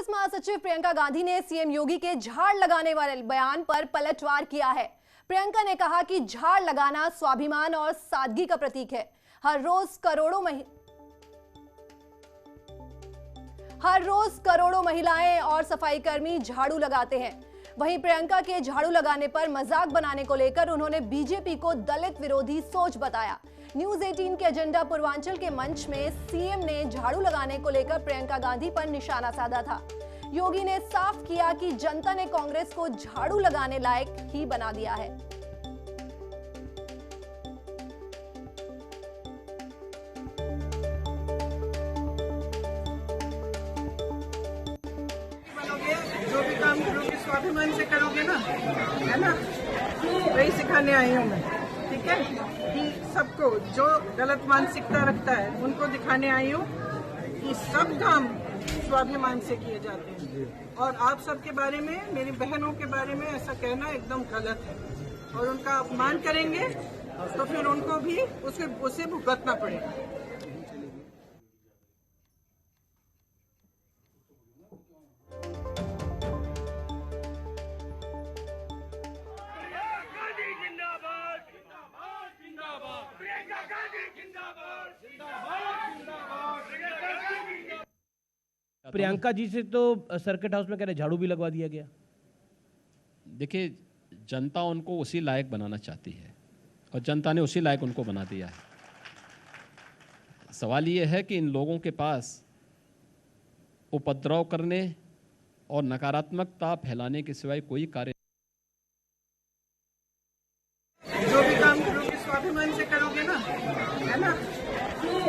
कांग्रेस महासचिव प्रियंका गांधी ने सीएम योगी के झाड़ लगाने वाले बयान पर पलटवार किया है। प्रियंका ने कहा कि झाड़ लगाना स्वाभिमान और सादगी का प्रतीक है। हर रोज करोड़ों महिलाएं और सफाई कर्मी झाड़ू लगाते हैं। वहीं प्रियंका के झाड़ू लगाने पर मजाक बनाने को लेकर उन्होंने बीजेपी को दलित विरोधी सोच बताया। न्यूज 18 के एजेंडा पूर्वांचल के मंच में सीएम ने झाड़ू लगाने को लेकर प्रियंका गांधी पर निशाना साधा था। योगी ने साफ किया कि जनता ने कांग्रेस को झाड़ू लगाने लायक ही बना दिया है। जो भी काम करोगे स्वाभिमान से करोगे ना, है ना? वही सिखाने आई हूँ मैं, ठीक है? कि सबको जो गलत मानसिकता रखता है उनको दिखाने आई हूँ कि सब काम स्वाभिमान से किए जाते हैं। और आप सबके बारे में, मेरी बहनों के बारे में ऐसा कहना एकदम गलत है। और उनका अपमान करेंगे तो फिर उनको भी उसे भुगतना पड़ेगा। प्रियंका जी से तो सर्किट हाउस में कह रहे झाड़ू भी लगवा दिया गया। देखिए, जनता उनको उसी लायक बनाना चाहती है और जनता ने उसी लायक उनको बना दिया है। सवाल ये है कि इन लोगों के पास उपद्रव करने और नकारात्मकता फैलाने के सिवाय कोई कार्य। जो भी काम करोगे स्वाभिमान से करोगे ना, है ना?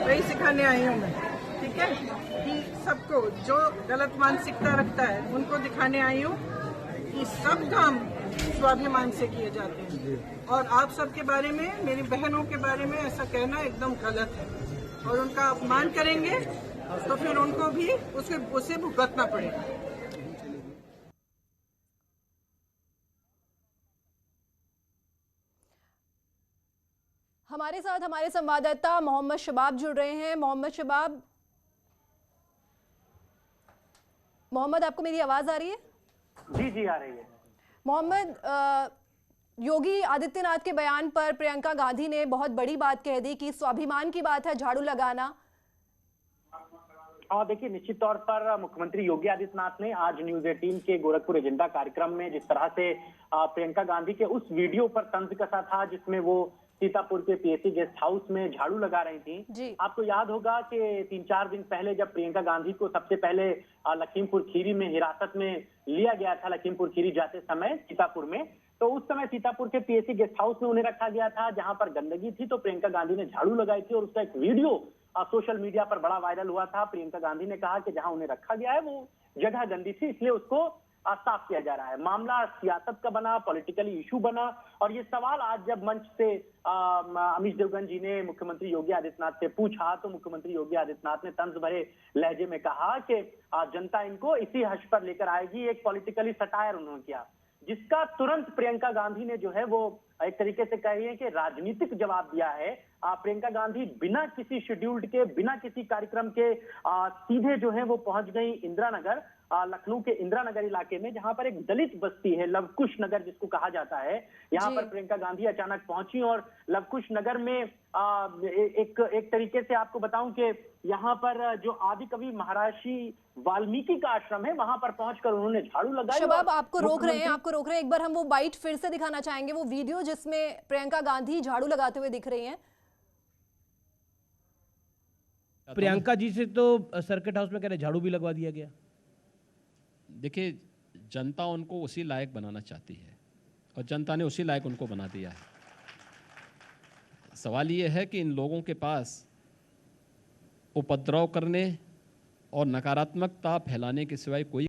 वही सिखाने आई हूँ मैं, ठीक है? कि सबको जो गलत मानसिकता रखता है उनको दिखाने आई हूँ कि सब काम स्वाभिमान से किए जाते हैं। और आप सबके बारे में, मेरी बहनों के बारे में ऐसा कहना एकदम गलत है। और उनका अपमान करेंगे तो फिर उनको भी उसे भुगतना पड़ेगा। हमारे साथ हमारे संवाददाता मोहम्मद शबाब जुड़ रहे हैं। मोहम्मद शबाब, मोहम्मद, आपको मेरी आवाज आ रही है? जी आ रही है। मोहम्मद, योगी आदित्यनाथ के बयान पर प्रियंका गांधी ने बहुत बड़ी बात कह दी कि स्वाभिमान की बात है झाड़ू लगाना। हाँ, देखिए, निश्चित तौर पर मुख्यमंत्री योगी आदित्यनाथ ने आज न्यूज 18 के गोरखपुर एजेंडा कार्यक्रम में जिस तरह से प्रियंका गांधी के उस वीडियो पर तंज कसा था जिसमें वो सीतापुर के पीएसी गेस्ट हाउस में झाड़ू लगा रही थी। आपको याद होगा कि 3-4 दिन पहले जब प्रियंका गांधी को सबसे पहले लखीमपुर खीरी में हिरासत में लिया गया था, लखीमपुर खीरी जाते समय सीतापुर में, तो उस समय सीतापुर के पीएसी गेस्ट हाउस में उन्हें रखा गया था जहां पर गंदगी थी। तो प्रियंका गांधी ने झाड़ू लगाई थी और उसका एक वीडियो सोशल मीडिया पर बड़ा वायरल हुआ था। प्रियंका गांधी ने कहा कि जहां उन्हें रखा गया है वो जगह गंदी थी, इसलिए उसको साफ किया जा रहा है। मामला सियासत का बना, पॉलिटिकली इशू बना। और ये सवाल आज जब मंच से अमीश देवगन जी ने मुख्यमंत्री योगी आदित्यनाथ से पूछा तो मुख्यमंत्री योगी आदित्यनाथ ने तंज भरे लहजे में कहा कि जनता इनको इसी हर्ष पर लेकर आएगी। एक पॉलिटिकली सटायर उन्होंने किया, जिसका तुरंत प्रियंका गांधी ने जो है वो एक तरीके से कह रही है कि राजनीतिक जवाब दिया है। प्रियंका गांधी बिना किसी शेड्यूल्ड के, बिना किसी कार्यक्रम के सीधे जो है वो पहुंच गई इंदिरा नगर, लखनऊ के इंदिरा नगर इलाके में, जहां पर एक दलित बस्ती है, लवकुश नगर जिसको कहा जाता है। यहां पर प्रियंका गांधी अचानक पहुंची और लवकुश नगर में एक तरीके से आपको बताऊं कि यहाँ पर जो आदि कवि महर्षि वाल्मीकि का आश्रम है, वहां पर पहुंचकर उन्होंने झाड़ू लगाई। शबाब, आपको रोक रहे हैं। एक बार हम वो बाइट फिर से दिखाना चाहेंगे, वो वीडियो जिसमें प्रियंका गांधी झाड़ू लगाते हुए दिख रही हैं। प्रियंका जी से तो सर्किट हाउस में कह रहे झाड़ू भी लगवा दिया गया। देखिए, जनता उनको उसी लायक बनाना चाहती है और जनता ने उसी लायक उनको बना दिया है। सवाल ये है कि इन लोगों के पास उपद्रव करने और नकारात्मकता फैलाने के सिवाय कोई।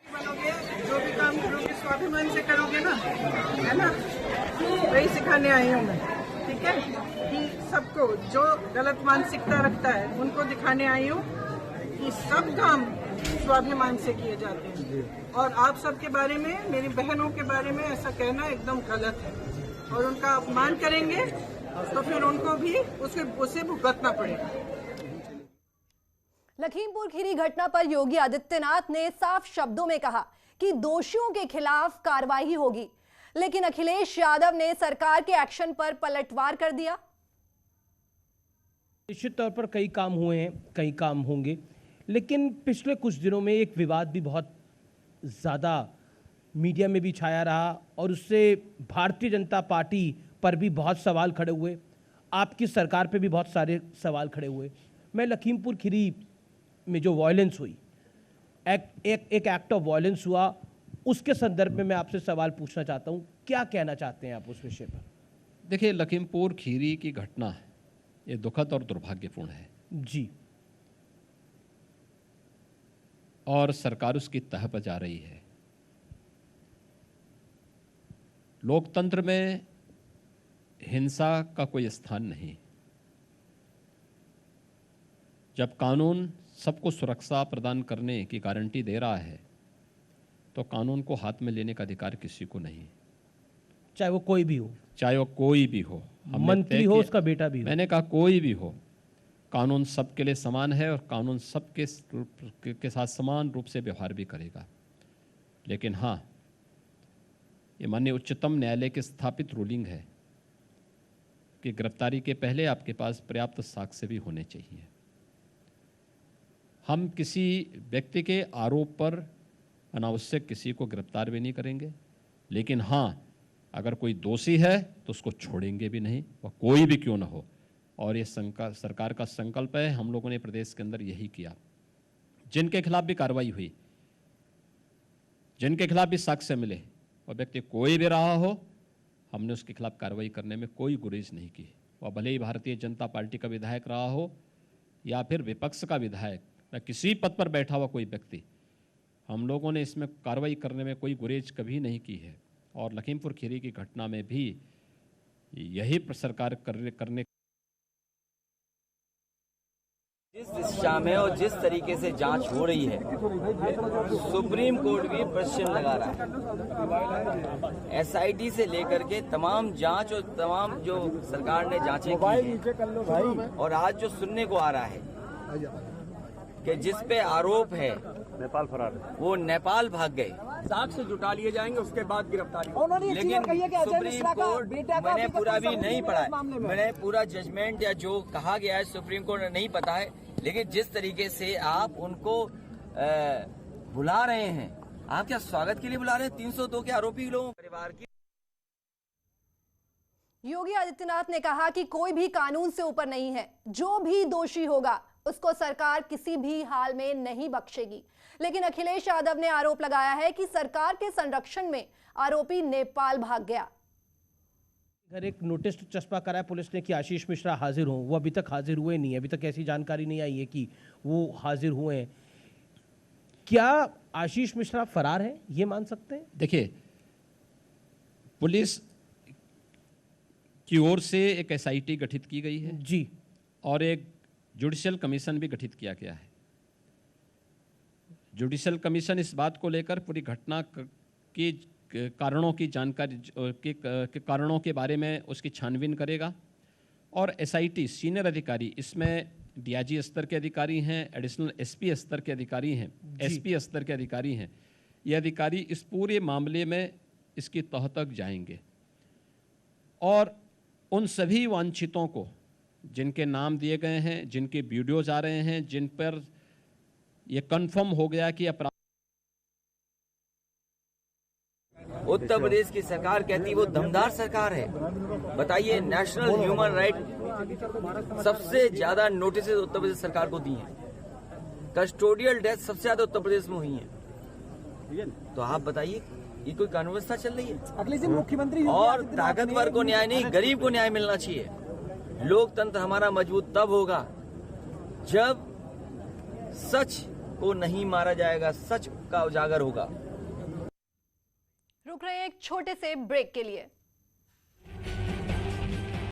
जो भी काम करोगे स्वाभिमान से करोगे ना, है ना? वही सिखाने आई हूँ मैं, ठीक है? कि सबको जो गलत मानसिकता रखता है उनको दिखाने आई हूँ कि सब काम स्वाभिमान से किए जाते हैं। और आप सबके बारे में, मेरी बहनों के बारे में ऐसा कहना एकदम गलत है। और उनका अपमान करेंगे तो फिर उनको भी उसे भुगतना पड़ेगा। लखीमपुर खीरी घटना पर योगी आदित्यनाथ ने साफ शब्दों में कहा कि दोषियों के खिलाफ कार्रवाई होगी, लेकिन अखिलेश यादव ने सरकार के एक्शन पर पलटवार कर दिया। निश्चित तौर पर कई काम हुए हैं, कई काम होंगे, लेकिन पिछले कुछ दिनों में एक विवाद भी बहुत ज़्यादा मीडिया में भी छाया रहा और उससे भारतीय जनता पार्टी पर भी बहुत सवाल खड़े हुए, आपकी सरकार पे भी बहुत सारे सवाल खड़े हुए। मैं लखीमपुर खीरी में जो वायलेंस हुई, एक एक्ट ऑफ वायलेंस हुआ, उसके संदर्भ में मैं आपसे सवाल पूछना चाहता हूँ, क्या कहना चाहते हैं आप उस विषय पर? देखिए, लखीमपुर खीरी की घटना ये दुखद और दुर्भाग्यपूर्ण है जी, और सरकार उसकी तह पर जा रही है। लोकतंत्र में हिंसा का कोई स्थान नहीं। जब कानून सबको सुरक्षा प्रदान करने की गारंटी दे रहा है तो कानून को हाथ में लेने का अधिकार किसी को नहीं, चाहे वो कोई भी हो, चाहे वो कोई भी हो, मंत्री हो, उसका बेटा भी हो। मैंने कहा कोई भी हो, कानून सबके लिए समान है और कानून सबके के साथ समान रूप से व्यवहार भी करेगा। लेकिन हाँ, ये माननीय उच्चतम न्यायालय की स्थापित रूलिंग है कि गिरफ्तारी के पहले आपके पास पर्याप्त साक्ष्य भी होने चाहिए। हम किसी व्यक्ति के आरोप पर अनावश्यक किसी को गिरफ्तार भी नहीं करेंगे, लेकिन हाँ, अगर कोई दोषी है तो उसको छोड़ेंगे भी नहीं, वह कोई भी क्यों ना हो। और ये सरकार का संकल्प है, हम लोगों ने प्रदेश के अंदर यही किया। जिनके खिलाफ भी कार्रवाई हुई, जिनके खिलाफ भी साक्ष्य मिले, वह व्यक्ति कोई भी रहा हो, हमने उसके खिलाफ कार्रवाई करने में कोई गुरेज नहीं की। वह भले ही भारतीय जनता पार्टी का विधायक रहा हो या फिर विपक्ष का विधायक या किसी पद पर बैठा हुआ कोई व्यक्ति, हम लोगों ने इसमें कार्रवाई करने में कोई गुरेज कभी नहीं की है। और लखीमपुर खीरी की घटना में भी यही सरकार करने जिस दिशा में और जिस तरीके से जांच हो रही है, सुप्रीम कोर्ट भी प्रश्न लगा रहा है। एसआईटी से लेकर के तमाम जांच और तमाम जो सरकार ने जांचें की हैं, और आज जो सुनने को आ रहा है कि जिस पे आरोप है नेपाल फरार है, वो नेपाल भाग गए, साक्ष्य जुटा लिए जाएंगे, उसके बाद गिरफ्तारी। लेकिन सुप्रीम कोर्ट, मैंने पूरा भी नहीं पढ़ा है, मैंने पूरा जजमेंट या जो कहा गया है सुप्रीम कोर्ट ने नहीं पता है, लेकिन जिस तरीके से आप उनको बुला रहे हैं, आप क्या स्वागत के लिए बुला रहे हैं 302 के आरोपी लोगों परिवार की? योगी आदित्यनाथ ने कहा कि कोई भी कानून से ऊपर नहीं है, जो भी दोषी होगा उसको सरकार किसी भी हाल में नहीं बख्शेगी। लेकिन अखिलेश यादव ने आरोप लगाया है कि सरकार के संरक्षण में आरोपी नेपाल भाग गया। अगर एक नोटिस चस्पा करा है पुलिस ने कि आशीष मिश्रा हाजिर हों, वो अभी तक हाजिर हुए नहीं है, अभी तक ऐसी जानकारी नहीं आई है कि वो हाजिर हुए हैं। क्या आशीष मिश्रा फरार है, ये मान सकते हैं? देखिए, पुलिस की ओर से एक एसआईटी गठित की गई है जी, और एक जुडिशियल कमीशन भी गठित किया गया है। जुडिशियल कमीशन इस बात को लेकर पूरी घटना की कारणों की जानकारी के कारणों के बारे में उसकी छानबीन करेगा, और एसआईटी सीनियर अधिकारी, इसमें डीआईजी स्तर के अधिकारी हैं, एडिशनल एसपी स्तर के अधिकारी हैं, एसपी स्तर के अधिकारी हैं, ये अधिकारी इस पूरे मामले में इसकी तह तक जाएंगे और उन सभी वांछितों को, जिनके नाम दिए गए हैं, जिनके वीडियोज आ रहे हैं, जिन पर यह कंफर्म हो गया कि अपराध, उत्तर प्रदेश की सरकार कहती है वो दमदार सरकार है। बताइए, नेशनल ह्यूमन राइट सबसे ज्यादा नोटिस उत्तर प्रदेश सरकार को दी हैं, कस्टोडियल डेथ सबसे ज्यादा उत्तर प्रदेश में हुई है। तो आप बताइए, ये कोई कानून व्यवस्था चल रही है? अगले दिन मुख्यमंत्री और ताकतवर को न्याय नहीं, गरीब को न्याय मिलना चाहिए। लोकतंत्र हमारा मजबूत तब होगा जब सच को नहीं मारा जाएगा, सच का उजागर होगा। रुक रहे हैं एक छोटे से ब्रेक के लिए।